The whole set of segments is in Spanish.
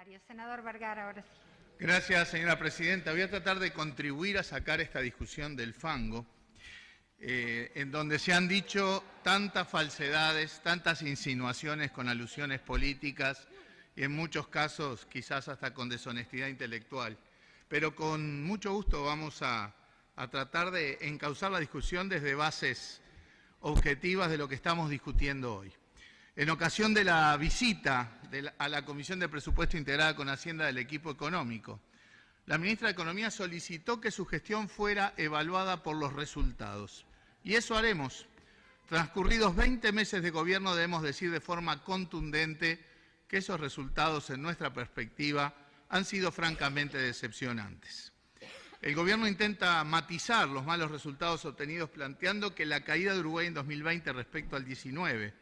parlamentario. Senador Vergara, ahora sí. Gracias, señora presidenta. Voy a tratar de contribuir a sacar esta discusión del fango, en donde se han dicho tantas falsedades, tantas insinuaciones con alusiones políticas y en muchos casos quizás hasta con deshonestidad intelectual. Pero con mucho gusto vamos a tratar de encauzar la discusión desde bases objetivas de lo que estamos discutiendo hoy. En ocasión de la visita a la Comisión de Presupuesto integrada con Hacienda del equipo económico, la ministra de Economía solicitó que su gestión fuera evaluada por los resultados. Y eso haremos. Transcurridos 20 meses de gobierno, debemos decir de forma contundente que esos resultados, en nuestra perspectiva, han sido francamente decepcionantes. El gobierno intenta matizar los malos resultados obtenidos planteando que la caída de Uruguay en 2020 respecto al 19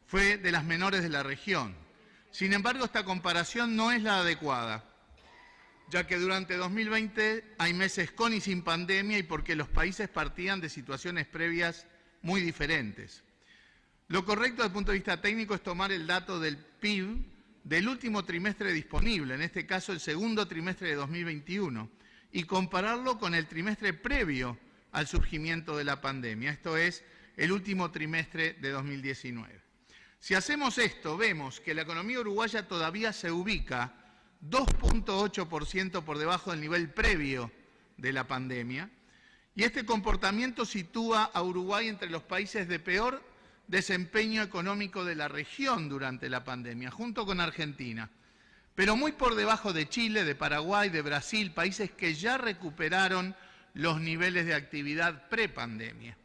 fue de las menores de la región. Sin embargo, esta comparación no es la adecuada, ya que durante 2020 hay meses con y sin pandemia y porque los países partían de situaciones previas muy diferentes. Lo correcto desde el punto de vista técnico es tomar el dato del PIB del último trimestre disponible, en este caso el segundo trimestre de 2021, y compararlo con el trimestre previo al surgimiento de la pandemia, esto es, el último trimestre de 2019. Si hacemos esto, vemos que la economía uruguaya todavía se ubica 2.8% por debajo del nivel previo de la pandemia, y este comportamiento sitúa a Uruguay entre los países de peor desempeño económico de la región durante la pandemia, junto con Argentina, pero muy por debajo de Chile, de Paraguay, de Brasil, países que ya recuperaron los niveles de actividad prepandemia.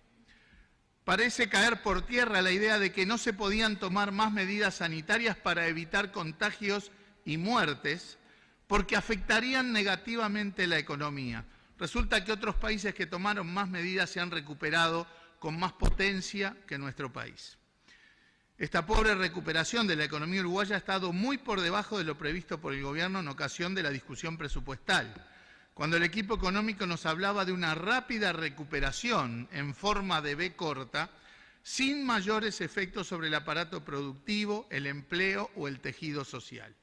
Parece caer por tierra la idea de que no se podían tomar más medidas sanitarias para evitar contagios y muertes, porque afectarían negativamente la economía. Resulta que otros países que tomaron más medidas se han recuperado con más potencia que nuestro país. Esta pobre recuperación de la economía uruguaya ha estado muy por debajo de lo previsto por el gobierno en ocasión de la discusión presupuestal, cuando el equipo económico nos hablaba de una rápida recuperación en forma de V corta, sin mayores efectos sobre el aparato productivo, el empleo o el tejido social.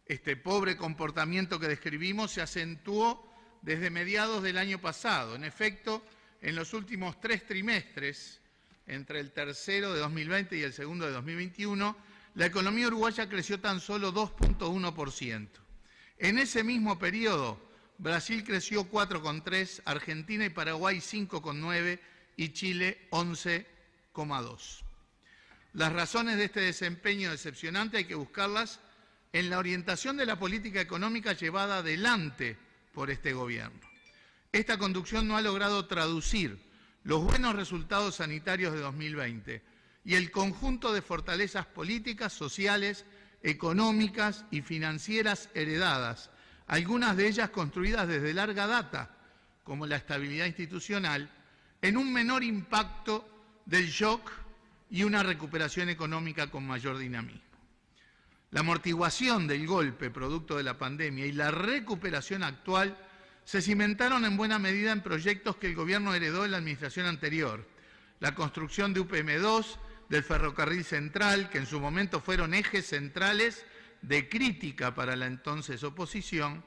Este pobre comportamiento que describimos se acentuó desde mediados del año pasado. En efecto, en los últimos 3 trimestres, entre el tercero de 2020 y el segundo de 2021, la economía uruguaya creció tan solo 2.1%. En ese mismo periodo, Brasil creció 4,3%, Argentina y Paraguay 5,9% y Chile 11,2%. Las razones de este desempeño decepcionante hay que buscarlas en la orientación de la política económica llevada adelante por este gobierno. Esta conducción no ha logrado traducir los buenos resultados sanitarios de 2020 y el conjunto de fortalezas políticas, sociales, económicas y financieras heredadas, algunas de ellas construidas desde larga data, como la estabilidad institucional, en un menor impacto del shock y una recuperación económica con mayor dinamismo. La amortiguación del golpe producto de la pandemia y la recuperación actual se cimentaron en buena medida en proyectos que el gobierno heredó de la administración anterior. La construcción de UPM2, del ferrocarril central, que en su momento fueron ejes centrales de crítica para la entonces oposición,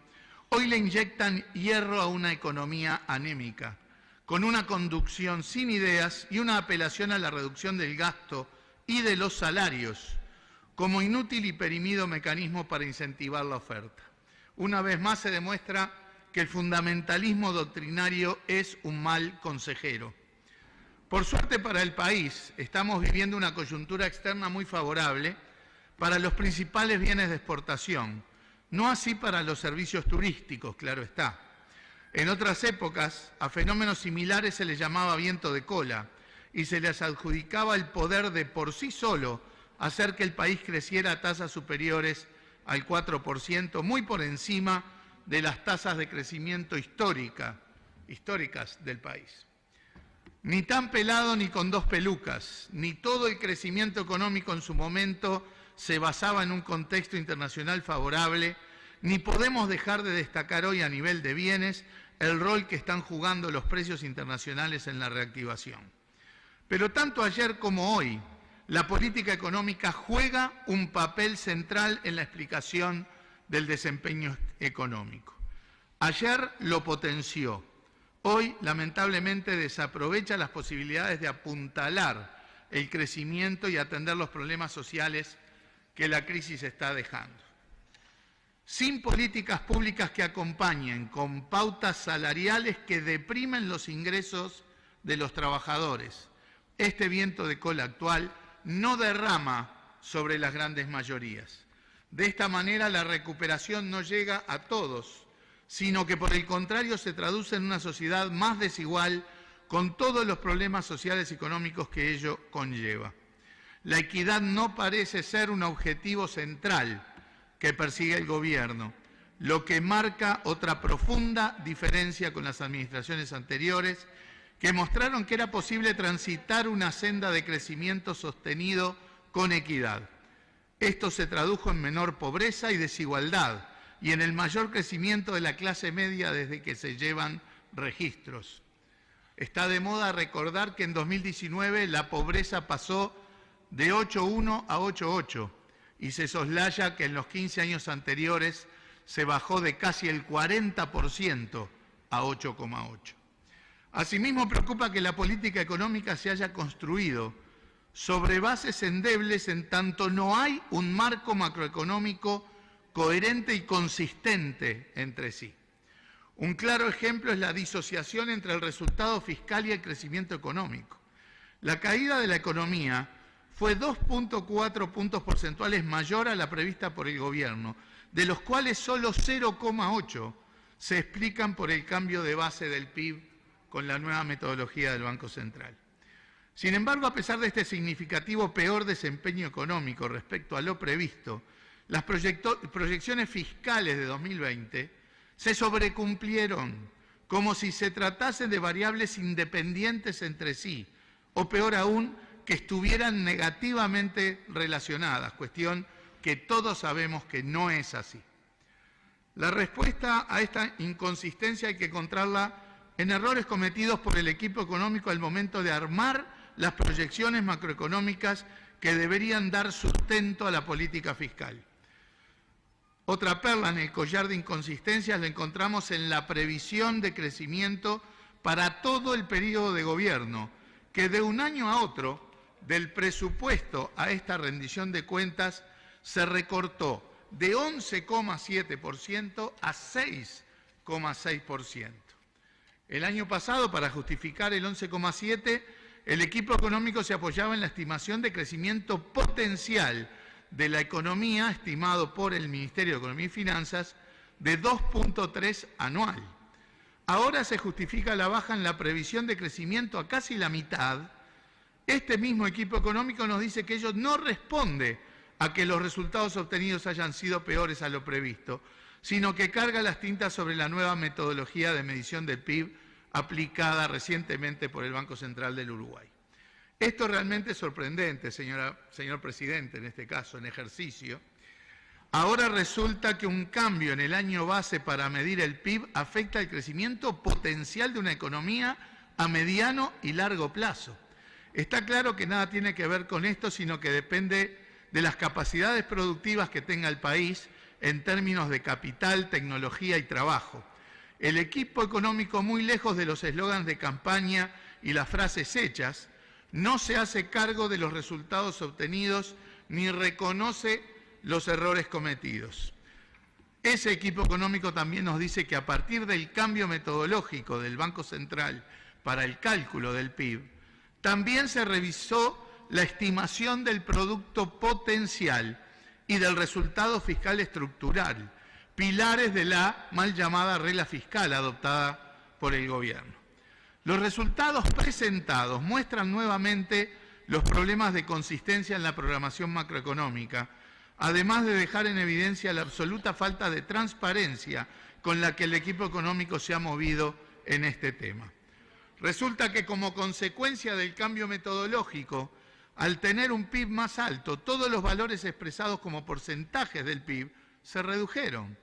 hoy le inyectan hierro a una economía anémica, con una conducción sin ideas y una apelación a la reducción del gasto y de los salarios, como inútil y perimido mecanismo para incentivar la oferta. Una vez más se demuestra que el fundamentalismo doctrinario es un mal consejero. Por suerte para el país, estamos viviendo una coyuntura externa muy favorable para los principales bienes de exportación, no así para los servicios turísticos, claro está. En otras épocas, a fenómenos similares se les llamaba viento de cola y se les adjudicaba el poder de por sí solo hacer que el país creciera a tasas superiores al 4%, muy por encima de las tasas de crecimiento históricas del país. Ni tan pelado ni con 2 pelucas, ni todo el crecimiento económico en su momento se basaba en un contexto internacional favorable, ni podemos dejar de destacar hoy a nivel de bienes el rol que están jugando los precios internacionales en la reactivación. Pero tanto ayer como hoy, la política económica juega un papel central en la explicación del desempeño económico. Ayer lo potenció. Hoy, lamentablemente, desaprovecha las posibilidades de apuntalar el crecimiento y atender los problemas sociales que la crisis está dejando. Sin políticas públicas que acompañen, con pautas salariales que deprimen los ingresos de los trabajadores, este viento de cola actual no derrama sobre las grandes mayorías. De esta manera, la recuperación no llega a todos, sino que por el contrario se traduce en una sociedad más desigual con todos los problemas sociales y económicos que ello conlleva. La equidad no parece ser un objetivo central que persigue el gobierno, lo que marca otra profunda diferencia con las administraciones anteriores que mostraron que era posible transitar una senda de crecimiento sostenido con equidad. Esto se tradujo en menor pobreza y desigualdad y en el mayor crecimiento de la clase media desde que se llevan registros. Está de moda recordar que en 2019 la pobreza pasó de 8,1 a 8,8 y se soslaya que en los 15 años anteriores se bajó de casi el 40% a 8,8. Asimismo, preocupa que la política económica se haya construido sobre bases endebles en tanto no hay un marco macroeconómico coherente y consistente entre sí. Un claro ejemplo es la disociación entre el resultado fiscal y el crecimiento económico. La caída de la economía fue 2,4 puntos porcentuales mayor a la prevista por el gobierno, de los cuales solo 0,8 se explican por el cambio de base del PIB con la nueva metodología del Banco Central. Sin embargo, a pesar de este significativo peor desempeño económico respecto a lo previsto, las proyecciones fiscales de 2020 se sobrecumplieron, como si se tratase de variables independientes entre sí, o peor aún, que estuvieran negativamente relacionadas, cuestión que todos sabemos que no es así. La respuesta a esta inconsistencia hay que encontrarla en errores cometidos por el equipo económico al momento de armar las proyecciones macroeconómicas que deberían dar sustento a la política fiscal. Otra perla en el collar de inconsistencias la encontramos en la previsión de crecimiento para todo el periodo de gobierno, que de un año a otro, del presupuesto a esta rendición de cuentas, se recortó de 11,7% a 6,6%. El año pasado, para justificar el 11,7%, el equipo económico se apoyaba en la estimación de crecimiento potencial de la economía, estimado por el Ministerio de Economía y Finanzas, de 2,3 anual. Ahora se justifica la baja en la previsión de crecimiento a casi la mitad. Este mismo equipo económico nos dice que ello no responde a que los resultados obtenidos hayan sido peores a lo previsto, sino que carga las tintas sobre la nueva metodología de medición del PIB aplicada recientemente por el Banco Central del Uruguay. Esto es realmente sorprendente, señor presidente, en este caso, en ejercicio. Ahora resulta que un cambio en el año base para medir el PIB afecta el crecimiento potencial de una economía a mediano y largo plazo. Está claro que nada tiene que ver con esto, sino que depende de las capacidades productivas que tenga el país en términos de capital, tecnología y trabajo. El equipo económico, muy lejos de los eslogans de campaña y las frases hechas, no se hace cargo de los resultados obtenidos ni reconoce los errores cometidos. Ese equipo económico también nos dice que a partir del cambio metodológico del Banco Central para el cálculo del PIB, también se revisó la estimación del producto potencial y del resultado fiscal estructural, pilares de la mal llamada regla fiscal adoptada por el gobierno. Los resultados presentados muestran nuevamente los problemas de consistencia en la programación macroeconómica, además de dejar en evidencia la absoluta falta de transparencia con la que el equipo económico se ha movido en este tema. Resulta que como consecuencia del cambio metodológico, al tener un PIB más alto, todos los valores expresados como porcentajes del PIB se redujeron,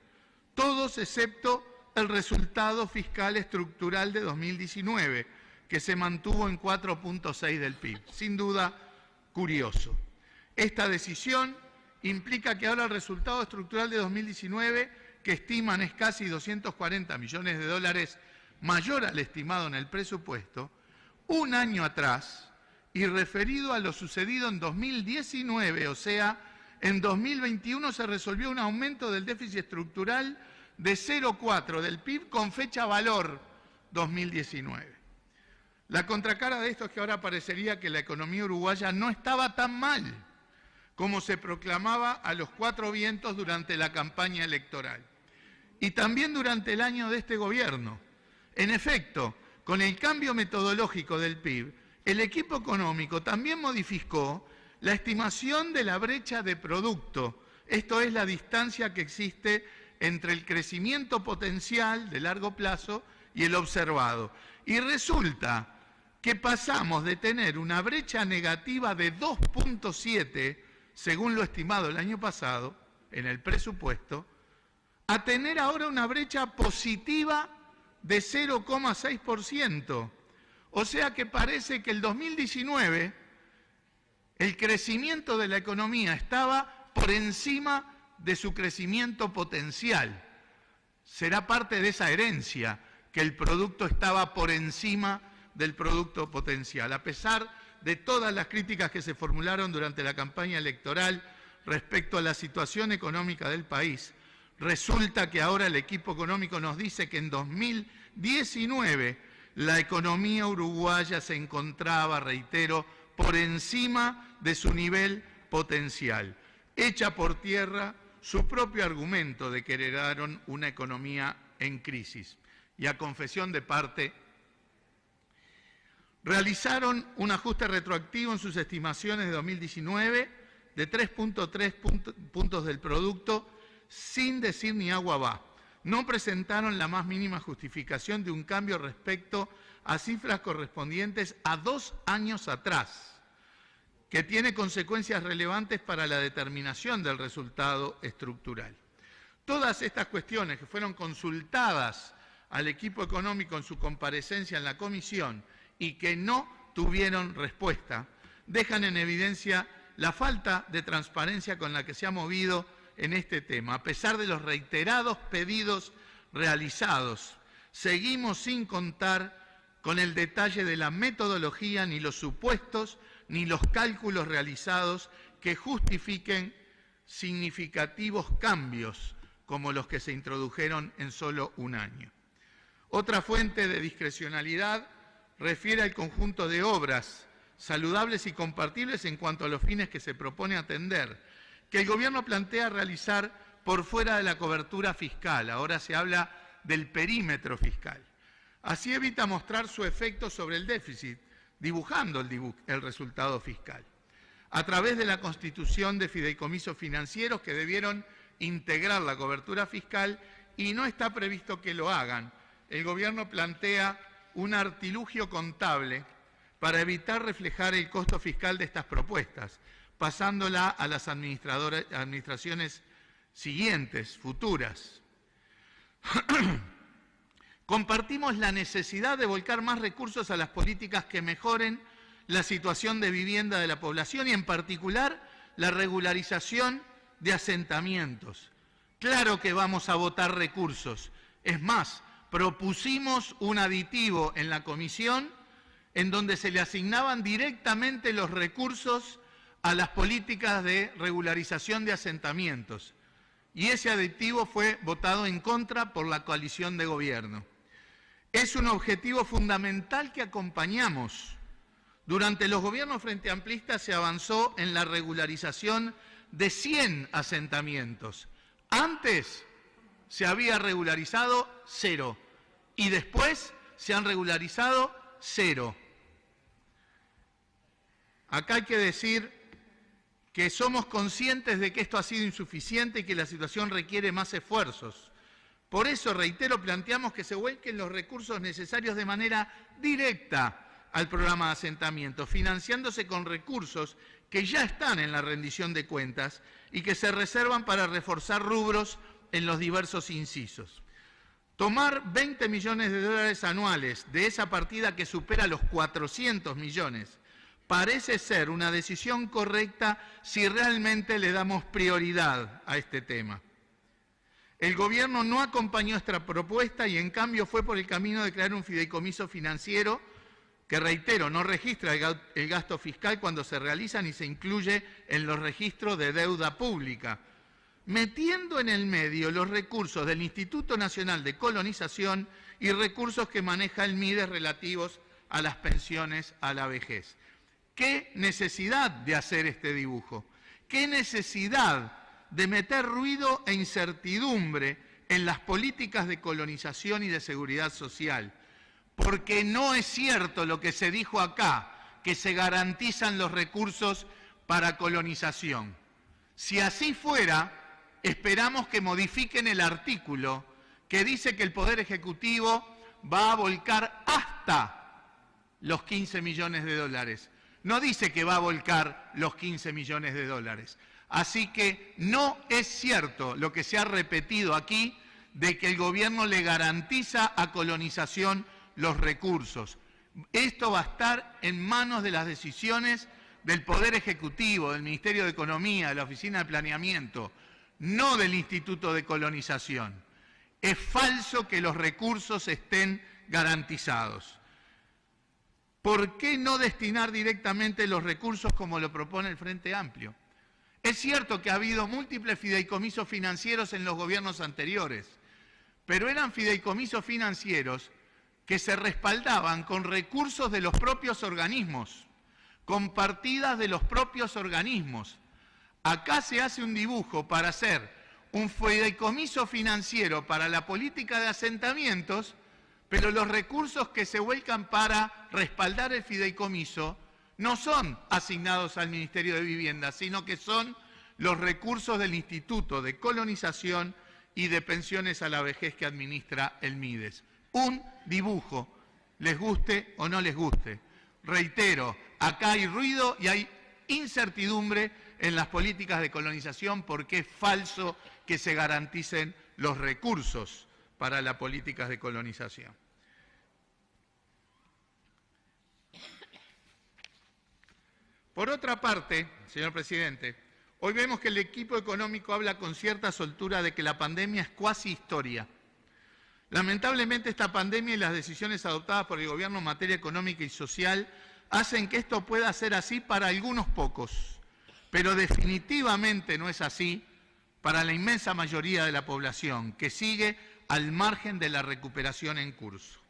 todos excepto el resultado fiscal estructural de 2019, que se mantuvo en 4,6 del PIB. Sin duda, curioso. Esta decisión implica que ahora el resultado estructural de 2019, que estiman es casi 240 millones de dólares mayor al estimado en el presupuesto, un año atrás y referido a lo sucedido en 2019, o sea, en 2021 se resolvió un aumento del déficit estructural de 0,4 del PIB con fecha valor 2019. La contracara de esto es que ahora parecería que la economía uruguaya no estaba tan mal como se proclamaba a los cuatro vientos durante la campaña electoral. Y también durante el año de este gobierno. En efecto, con el cambio metodológico del PIB, el equipo económico también modificó la estimación de la brecha de producto, esto es la distancia que existe entre el crecimiento potencial de largo plazo y el observado. Y resulta que pasamos de tener una brecha negativa de 2,7, según lo estimado el año pasado, en el presupuesto, a tener ahora una brecha positiva de 0,6%. O sea que parece que el 2019 el crecimiento de la economía estaba por encima de su crecimiento potencial. Será parte de esa herencia que el producto estaba por encima del producto potencial. A pesar de todas las críticas que se formularon durante la campaña electoral respecto a la situación económica del país, resulta que ahora el equipo económico nos dice que en 2019 la economía uruguaya se encontraba, reitero, por encima de su nivel potencial. Echa por tierra su propio argumento de que heredaron una economía en crisis. Y a confesión de parte, realizaron un ajuste retroactivo en sus estimaciones de 2019 de 3,3 puntos del producto sin decir ni agua va. No presentaron la más mínima justificación de un cambio respecto a cifras correspondientes a 2 años atrás, que tiene consecuencias relevantes para la determinación del resultado estructural. Todas estas cuestiones que fueron consultadas al equipo económico en su comparecencia en la comisión y que no tuvieron respuesta, dejan en evidencia la falta de transparencia con la que se ha movido en este tema. A pesar de los reiterados pedidos realizados, seguimos sin contar con el detalle de la metodología, ni los supuestos, ni los cálculos realizados que justifiquen significativos cambios como los que se introdujeron en solo un año. Otra fuente de discrecionalidad refiere al conjunto de obras saludables y compartibles en cuanto a los fines que se propone atender, que el Gobierno plantea realizar por fuera de la cobertura fiscal. Ahora se habla del perímetro fiscal. Así evita mostrar su efecto sobre el déficit, dibujando el resultado fiscal, a través de la constitución de fideicomisos financieros que debieron integrar la cobertura fiscal y no está previsto que lo hagan. El Gobierno plantea un artilugio contable para evitar reflejar el costo fiscal de estas propuestas, pasándola a las administraciones siguientes, futuras. Compartimos la necesidad de volcar más recursos a las políticas que mejoren la situación de vivienda de la población y en particular la regularización de asentamientos. Claro que vamos a votar recursos. Es más, propusimos un aditivo en la comisión en donde se le asignaban directamente los recursos a las políticas de regularización de asentamientos. Y ese aditivo fue votado en contra por la coalición de gobierno. Es un objetivo fundamental que acompañamos. Durante los gobiernos frente amplistas se avanzó en la regularización de 100 asentamientos. Antes se había regularizado 0 y después se han regularizado 0. Acá hay que decir que somos conscientes de que esto ha sido insuficiente y que la situación requiere más esfuerzos. Por eso, reitero, planteamos que se vuelquen los recursos necesarios de manera directa al programa de asentamiento, financiándose con recursos que ya están en la rendición de cuentas y que se reservan para reforzar rubros en los diversos incisos. Tomar 20 millones de dólares anuales de esa partida que supera los 400 millones parece ser una decisión correcta si realmente le damos prioridad a este tema. El gobierno no acompañó esta propuesta y en cambio fue por el camino de crear un fideicomiso financiero que, reitero, no registra el gasto fiscal cuando se realiza ni se incluye en los registros de deuda pública, metiendo en el medio los recursos del Instituto Nacional de Colonización y recursos que maneja el MIDES relativos a las pensiones a la vejez. ¿Qué necesidad de hacer este dibujo? ¿Qué necesidad de meter ruido e incertidumbre en las políticas de colonización y de seguridad social? Porque no es cierto lo que se dijo acá, que se garantizan los recursos para colonización. Si así fuera, esperamos que modifiquen el artículo que dice que el Poder Ejecutivo va a volcar hasta los 15 millones de dólares. No dice que va a volcar los 15 millones de dólares. Así que no es cierto lo que se ha repetido aquí de que el gobierno le garantiza a colonización los recursos. Esto va a estar en manos de las decisiones del Poder Ejecutivo, del Ministerio de Economía, de la Oficina de Planeamiento, no del Instituto de Colonización. Es falso que los recursos estén garantizados. ¿Por qué no destinar directamente los recursos como lo propone el Frente Amplio? Es cierto que ha habido múltiples fideicomisos financieros en los gobiernos anteriores, pero eran fideicomisos financieros que se respaldaban con recursos de los propios organismos, con partidas de los propios organismos. Acá se hace un dibujo para hacer un fideicomiso financiero para la política de asentamientos, pero los recursos que se vuelcan para respaldar el fideicomiso no son asignados al Ministerio de Vivienda, sino que son los recursos del Instituto de Colonización y de Pensiones a la Vejez que administra el MIDES. Un dibujo, les guste o no les guste. Reitero, acá hay ruido y hay incertidumbre en las políticas de colonización porque es falso que se garanticen los recursos para las políticas de colonización. Por otra parte, señor presidente, hoy vemos que el equipo económico habla con cierta soltura de que la pandemia es cuasi historia. Lamentablemente esta pandemia y las decisiones adoptadas por el gobierno en materia económica y social hacen que esto pueda ser así para algunos pocos, pero definitivamente no es así para la inmensa mayoría de la población, que sigue al margen de la recuperación en curso.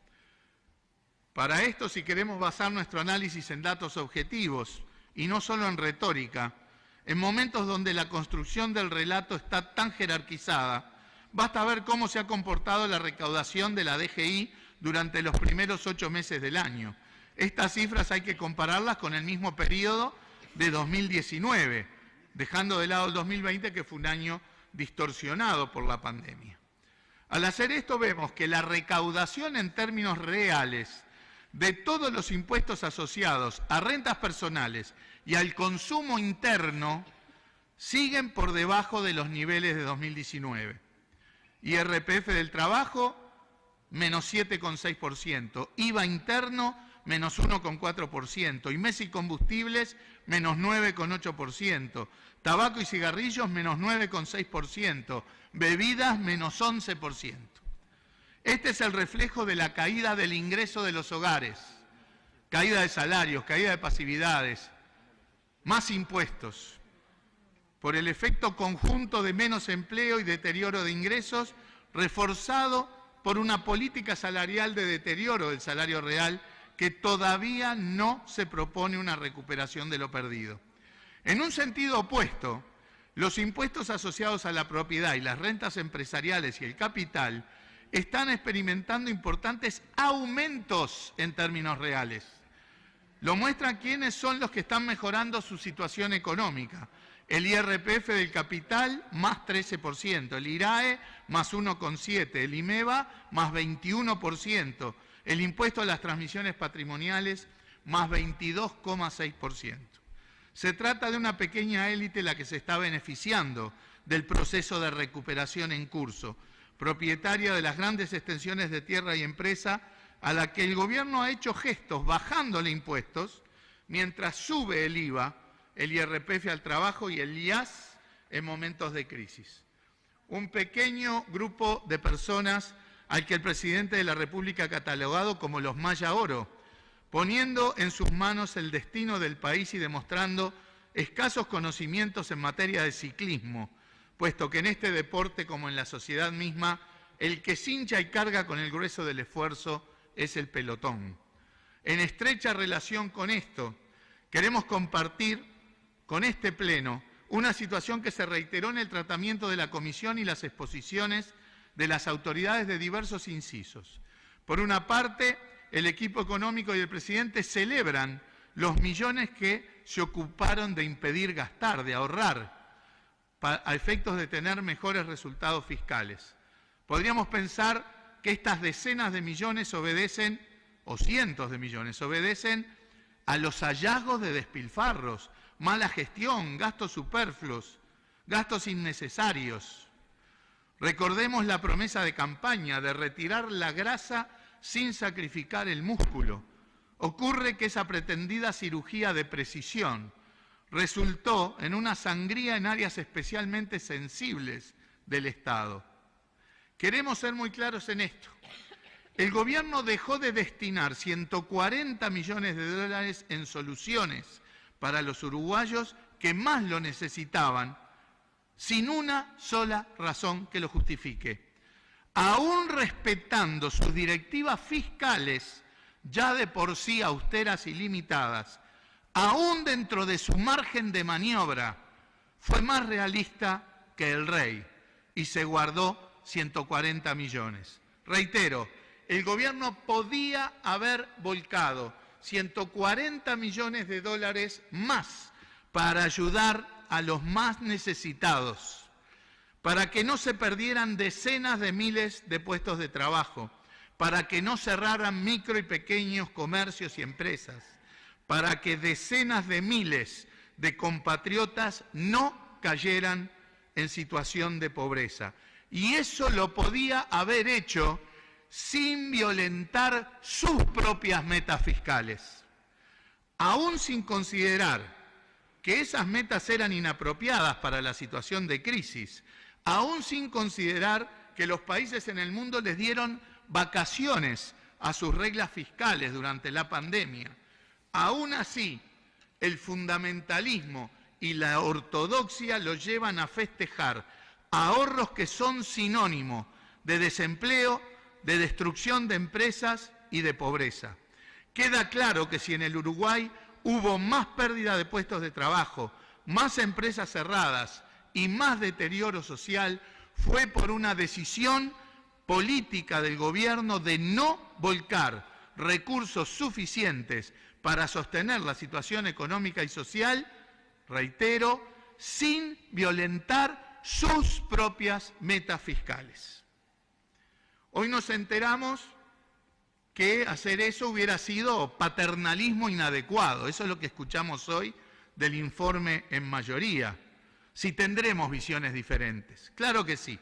Para esto, si queremos basar nuestro análisis en datos objetivos y no solo en retórica, en momentos donde la construcción del relato está tan jerarquizada, basta ver cómo se ha comportado la recaudación de la DGI durante los primeros 8 meses del año. Estas cifras hay que compararlas con el mismo periodo de 2019, dejando de lado el 2020, que fue un año distorsionado por la pandemia. Al hacer esto vemos que la recaudación en términos reales de todos los impuestos asociados a rentas personales y al consumo interno siguen por debajo de los niveles de 2019. IRPF del trabajo, menos 7,6%, IVA interno, menos 1,4%, IMES y combustibles, menos 9,8%, tabaco y cigarrillos, menos 9,6%, bebidas, menos 11%. Este es el reflejo de la caída del ingreso de los hogares, caída de salarios, caída de pasividades, más impuestos, por el efecto conjunto de menos empleo y deterioro de ingresos, reforzado por una política salarial de deterioro del salario real que todavía no se propone una recuperación de lo perdido. En un sentido opuesto, los impuestos asociados a la propiedad y las rentas empresariales y el capital están experimentando importantes aumentos en términos reales. Lo muestran quiénes son los que están mejorando su situación económica. El IRPF del capital, más 13%, el IRAE, más 1,7%, el IMEVA, más 21%, el impuesto a las transmisiones patrimoniales, más 22,6%. Se trata de una pequeña élite la que se está beneficiando del proceso de recuperación en curso, propietaria de las grandes extensiones de tierra y empresa, a la que el gobierno ha hecho gestos bajándole impuestos, mientras sube el IVA, el IRPF al trabajo y el IAS en momentos de crisis. Un pequeño grupo de personas al que el presidente de la República ha catalogado como los Maya Oro, poniendo en sus manos el destino del país y demostrando escasos conocimientos en materia de ciclismo, puesto que en este deporte, como en la sociedad misma, el que cincha y carga con el grueso del esfuerzo es el pelotón. En estrecha relación con esto, queremos compartir con este Pleno una situación que se reiteró en el tratamiento de la Comisión y las exposiciones de las autoridades de diversos incisos. Por una parte, el equipo económico y el presidente celebran los millones que se ocuparon de impedir gastar, de ahorrar, a efectos de tener mejores resultados fiscales. Podríamos pensar que estas decenas de millones obedecen, o cientos de millones, obedecen a los hallazgos de despilfarros, mala gestión, gastos superfluos, gastos innecesarios. Recordemos la promesa de campaña de retirar la grasa sin sacrificar el músculo. Ocurre que esa pretendida cirugía de precisión resultó en una sangría en áreas especialmente sensibles del Estado. Queremos ser muy claros en esto. El gobierno dejó de destinar 140 millones de dólares en soluciones para los uruguayos que más lo necesitaban, sin una sola razón que lo justifique. Aún respetando sus directivas fiscales, ya de por sí austeras y limitadas, aún dentro de su margen de maniobra, fue más realista que el rey y se guardó 140 millones. Reitero, el gobierno podía haber volcado 140 millones de dólares más para ayudar a los más necesitados, para que no se perdieran decenas de miles de puestos de trabajo, para que no cerraran micro y pequeños comercios y empresas, para que decenas de miles de compatriotas no cayeran en situación de pobreza. Y eso lo podía haber hecho sin violentar sus propias metas fiscales. Aún sin considerar que esas metas eran inapropiadas para la situación de crisis, aún sin considerar que los países en el mundo les dieron vacaciones a sus reglas fiscales durante la pandemia, aún así el fundamentalismo y la ortodoxia los llevan a festejar ahorros que son sinónimo de desempleo, de destrucción de empresas y de pobreza. Queda claro que si en el Uruguay hubo más pérdida de puestos de trabajo, más empresas cerradas y más deterioro social, fue por una decisión política del gobierno de no volcar recursos suficientes para sostener la situación económica y social, reitero, sin violentar sus propias metas fiscales. Hoy nos enteramos que hacer eso hubiera sido paternalismo inadecuado. Eso es lo que escuchamos hoy del informe en mayoría. Si tendremos visiones diferentes. Claro que sí.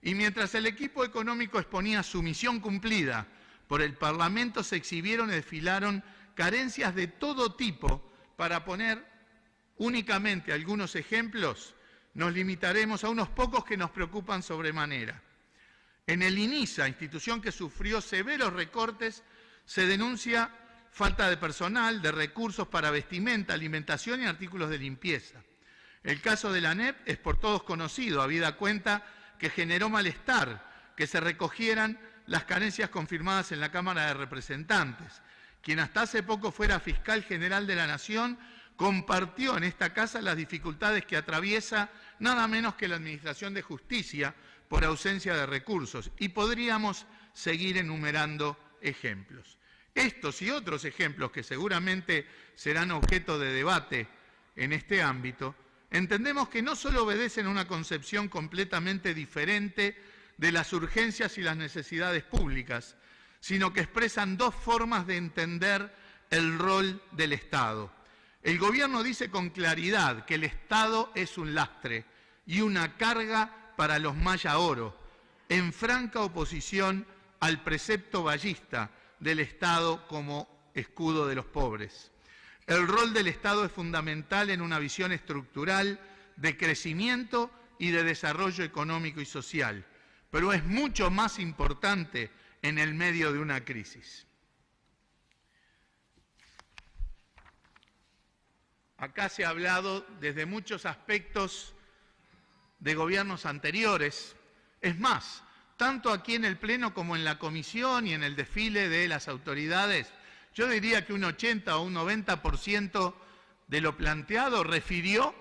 Y mientras el equipo económico exponía su misión cumplida, por el Parlamento se exhibieron y desfilaron carencias de todo tipo. Para poner únicamente algunos ejemplos, nos limitaremos a unos pocos que nos preocupan sobremanera. En el INISA, institución que sufrió severos recortes, se denuncia falta de personal, de recursos para vestimenta, alimentación y artículos de limpieza. El caso de la ANEP es por todos conocido, habida cuenta que generó malestar que se recogieran las carencias confirmadas en la Cámara de Representantes. Quien hasta hace poco fuera fiscal general de la Nación compartió en esta casa las dificultades que atraviesa nada menos que la Administración de Justicia por ausencia de recursos, y podríamos seguir enumerando ejemplos. Estos y otros ejemplos que seguramente serán objeto de debate en este ámbito, entendemos que no solo obedecen a una concepción completamente diferente de las urgencias y las necesidades públicas, sino que expresan dos formas de entender el rol del Estado. El gobierno dice con claridad que el Estado es un lastre y una carga para los Maya Oro, en franca oposición al precepto bayista del Estado como escudo de los pobres. El rol del Estado es fundamental en una visión estructural de crecimiento y de desarrollo económico y social, pero es mucho más importante en el medio de una crisis. Acá se ha hablado desde muchos aspectos de gobiernos anteriores. Es más, tanto aquí en el Pleno como en la Comisión y en el desfile de las autoridades, yo diría que un 80 o un 90% de lo planteado refirió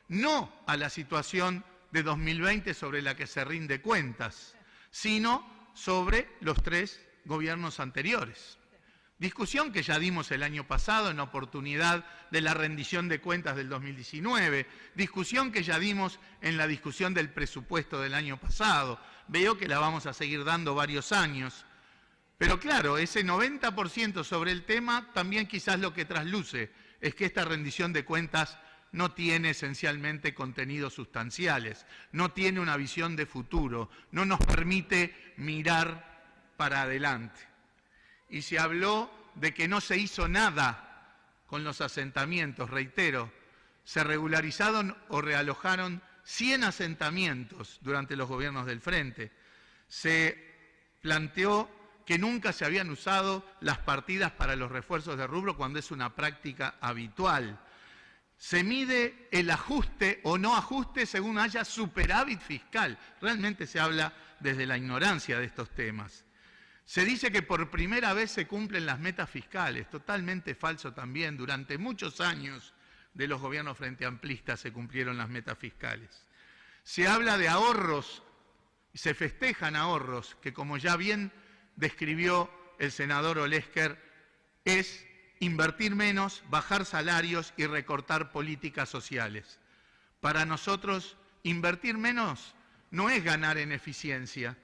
no a la situación de 2020 sobre la que se rinde cuentas, sino sobre los 3 gobiernos anteriores. Discusión que ya dimos el año pasado en oportunidad de la rendición de cuentas del 2019, discusión que ya dimos en la discusión del presupuesto del año pasado. Veo que la vamos a seguir dando varios años. Pero claro, ese 90% sobre el tema también quizás lo que trasluce es que esta rendición de cuentas no tiene esencialmente contenidos sustanciales, no tiene una visión de futuro, no nos permite mirar para adelante. Y se habló de que no se hizo nada con los asentamientos, reitero, se regularizaron o realojaron 100 asentamientos durante los gobiernos del Frente. Se planteó que nunca se habían usado las partidas para los refuerzos de rubro cuando es una práctica habitual. Se mide el ajuste o no ajuste según haya superávit fiscal. Realmente se habla desde la ignorancia de estos temas. Se dice que por primera vez se cumplen las metas fiscales, totalmente falso también. Durante muchos años de los gobiernos frente amplistas se cumplieron las metas fiscales. Se habla de ahorros, se festejan ahorros, que como ya bien describió el senador Olesker, es invertir menos, bajar salarios y recortar políticas sociales. Para nosotros, invertir menos no es ganar en eficiencia.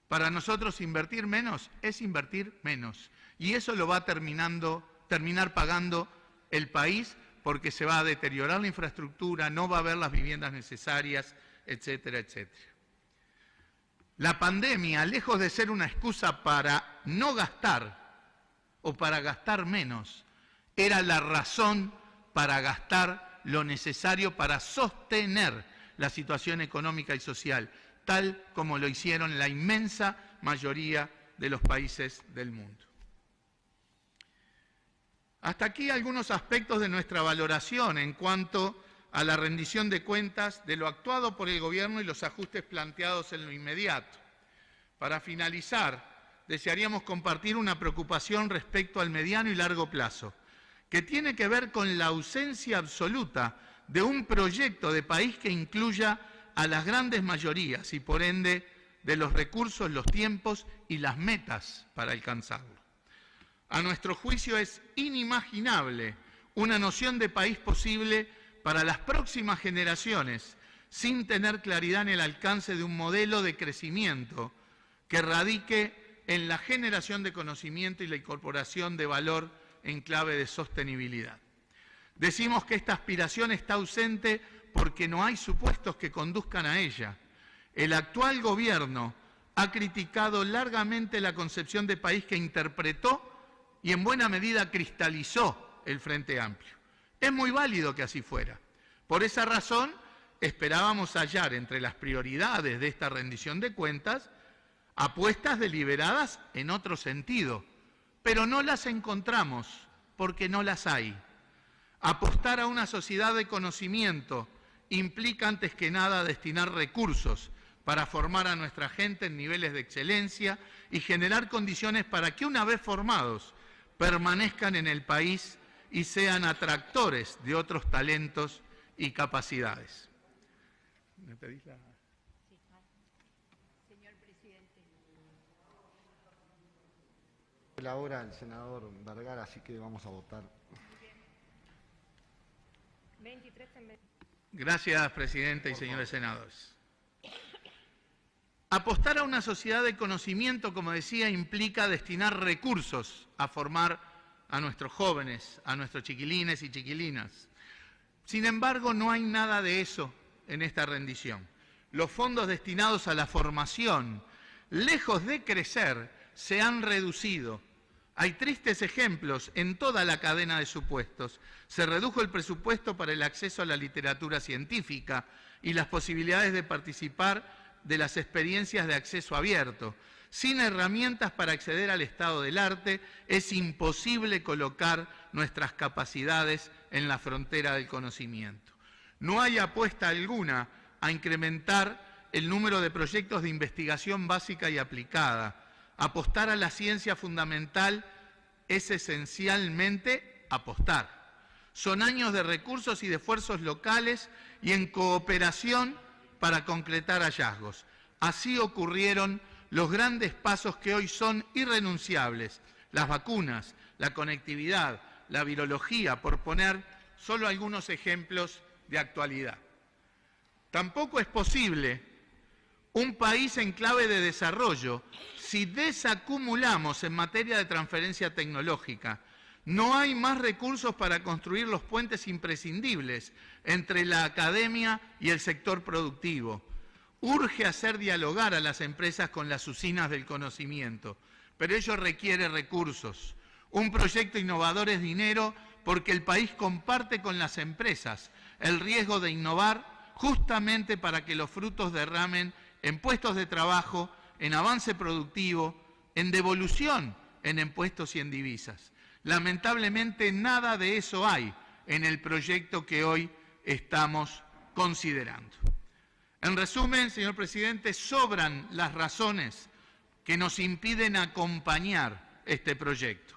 Para nosotros invertir menos es invertir menos. Y eso lo va a terminar pagando el país porque se va a deteriorar la infraestructura, no va a haber las viviendas necesarias, etcétera, etcétera. La pandemia, lejos de ser una excusa para no gastar o para gastar menos, era la razón para gastar lo necesario para sostener la situación económica y social, tal como lo hicieron la inmensa mayoría de los países del mundo. Hasta aquí algunos aspectos de nuestra valoración en cuanto a la rendición de cuentas de lo actuado por el Gobierno y los ajustes planteados en lo inmediato. Para finalizar, desearíamos compartir una preocupación respecto al mediano y largo plazo, que tiene que ver con la ausencia absoluta de un proyecto de país que incluya a las grandes mayorías y, por ende, de los recursos, los tiempos y las metas para alcanzarlo. A nuestro juicio es inimaginable una noción de país posible para las próximas generaciones sin tener claridad en el alcance de un modelo de crecimiento que radique en la generación de conocimiento y la incorporación de valor en clave de sostenibilidad. Decimos que esta aspiración está ausente porque no hay supuestos que conduzcan a ella. El actual gobierno ha criticado largamente la concepción de país que interpretó y en buena medida cristalizó el Frente Amplio. Es muy válido que así fuera. Por esa razón, esperábamos hallar entre las prioridades de esta rendición de cuentas apuestas deliberadas en otro sentido, pero no las encontramos porque no las hay. Apostar a una sociedad de conocimiento implica antes que nada destinar recursos para formar a nuestra gente en niveles de excelencia y generar condiciones para que una vez formados permanezcan en el país y sean atractores de otros talentos y capacidades. ¿Me pedís la...? Sí, señor presidente. La hora del senador Vergara, así que vamos a votar. 23 en 20. Gracias, presidente y señores senadores. Apostar a una sociedad de conocimiento, como decía, implica destinar recursos a formar a nuestros jóvenes, a nuestros chiquilines y chiquilinas. Sin embargo, no hay nada de eso en esta rendición. Los fondos destinados a la formación, lejos de crecer, se han reducido. Hay tristes ejemplos en toda la cadena de supuestos. Se redujo el presupuesto para el acceso a la literatura científica y las posibilidades de participar de las experiencias de acceso abierto. Sin herramientas para acceder al estado del arte, es imposible colocar nuestras capacidades en la frontera del conocimiento. No hay apuesta alguna a incrementar el número de proyectos de investigación básica y aplicada. Apostar a la ciencia fundamental es esencialmente apostar. Son años de recursos y de esfuerzos locales y en cooperación para concretar hallazgos. Así ocurrieron los grandes pasos que hoy son irrenunciables: las vacunas, la conectividad, la virología, por poner solo algunos ejemplos de actualidad. Tampoco es posible un país en clave de desarrollo si desacumulamos en materia de transferencia tecnológica. No hay más recursos para construir los puentes imprescindibles entre la academia y el sector productivo. Urge hacer dialogar a las empresas con las usinas del conocimiento, pero ello requiere recursos. Un proyecto innovador es dinero porque el país comparte con las empresas el riesgo de innovar justamente para que los frutos derramen en puestos de trabajo, en avance productivo, en devolución en impuestos y en divisas. Lamentablemente nada de eso hay en el proyecto que hoy estamos considerando. En resumen, señor presidente, sobran las razones que nos impiden acompañar este proyecto.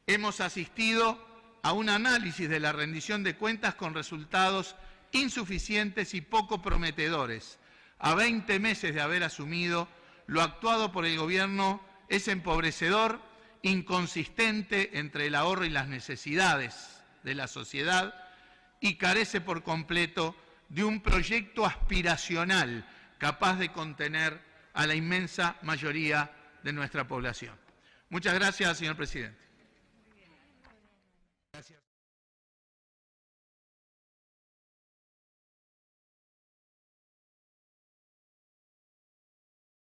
Hemos asistido a un análisis de la rendición de cuentas con resultados insuficientes y poco prometedores. A 20 meses de haber asumido, lo actuado por el Gobierno es empobrecedor, inconsistente entre el ahorro y las necesidades de la sociedad y carece por completo de un proyecto aspiracional capaz de contener a la inmensa mayoría de nuestra población. Muchas gracias, señor presidente.